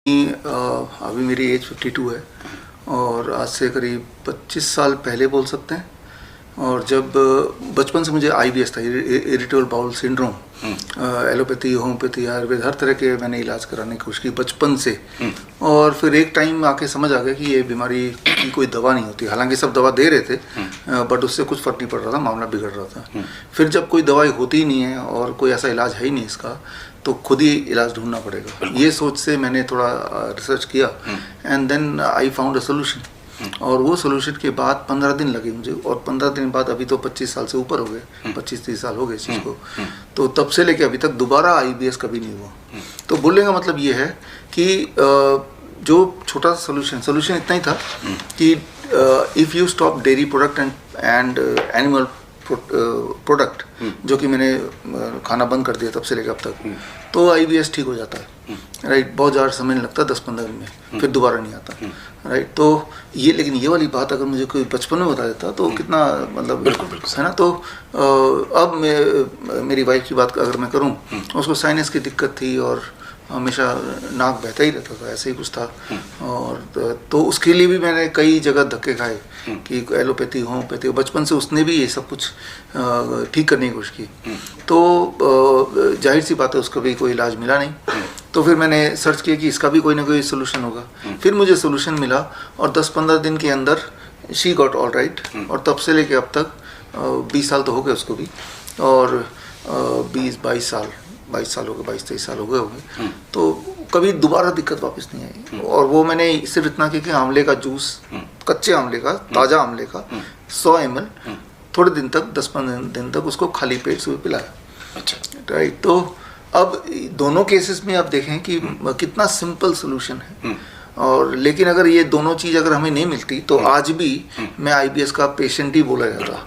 अभी मेरी एज 52 है और आज से करीब 25 साल पहले बोल सकते हैं। और जब बचपन से मुझे IBS था, irritable bowel syndrome, allopathy, homeopathy, Ayurveda, हर तरह के मैंने इलाज कराने की कोशिश की बचपन से। और फिर एक टाइम आके समझ आ गया कि ये बीमारी की कोई दवा नहीं होती। हालांकि सब दवा दे रहे थे बट उससे कुछ फर्क नहीं पड़ रहा था, मामला बिगड़ रहा था। फिर जब कोई दवाई होती ही नहीं है और कोई ऐसा इलाज है ही नहीं इसका, तो खुद ही इलाज ढूंढना पड़ेगा। ये सोच से मैंने थोड़ा रिसर्च किया and then I found a solution. और वो सोल्यूशन के बाद 15 दिन लगे मुझे, और 15 दिन बाद अभी तो 25 साल से ऊपर हो गए, 25-30 साल हो गए इस चीज़ को। तो तब से लेके अभी तक दोबारा IBS कभी नहीं हुआ। तो बोलने का मतलब ये है कि जो छोटा सोल्यूशन इतना ही था कि if you stop dairy product and animal product, जो कि मैंने खाना बंद कर दिया तब से लेकर अब तक, तो IBS ठीक हो जाता है। राइट, बहुत ज़्यादा समय नहीं लगता, 10-15 दिन में फिर दोबारा नहीं आता। राइट, तो ये, लेकिन ये वाली बात अगर मुझे कोई बचपन में बता देता तो कितना, मतलब बिल्कुल है ना। तो अब मेरी वाइफ की बात अगर मैं करूँ, उसको साइनस की दिक्कत थी और हमेशा नाक बहता ही रहता था, ऐसे ही कुछ था। और तो उसके लिए भी मैंने कई जगह धक्के खाए कि एलोपैथी, होम्योपैथी, बचपन से उसने भी ये सब कुछ ठीक करने की कोशिश की। तो जाहिर सी बात है उसका भी कोई इलाज मिला नहीं। तो फिर मैंने सर्च किया कि इसका भी कोई ना कोई सोल्यूशन होगा। फिर मुझे सोल्यूशन मिला और 10-15 दिन के अंदर शी गॉट ऑल राइट। और तब से लेके अब तक 20 साल तो हो गए उसको भी, और 22 साल हो गए, 22-23 साल हो गए तो कभी दोबारा दिक्कत वापस नहीं आई। और वो मैंने सिर्फ इतना किया कि आंवले का जूस, कच्चे आंवले का, ताज़ा आंवले का 100 ml थोड़े दिन तक, 10-15 दिन तक उसको खाली पेट से पिलाया। अच्छा, राइट। तो अब दोनों केसेस में आप देखें कि कितना सिंपल सोल्यूशन है। और लेकिन अगर ये दोनों चीज़ अगर हमें नहीं मिलती तो आज भी मैं IBS का पेशेंट ही बोला जाता।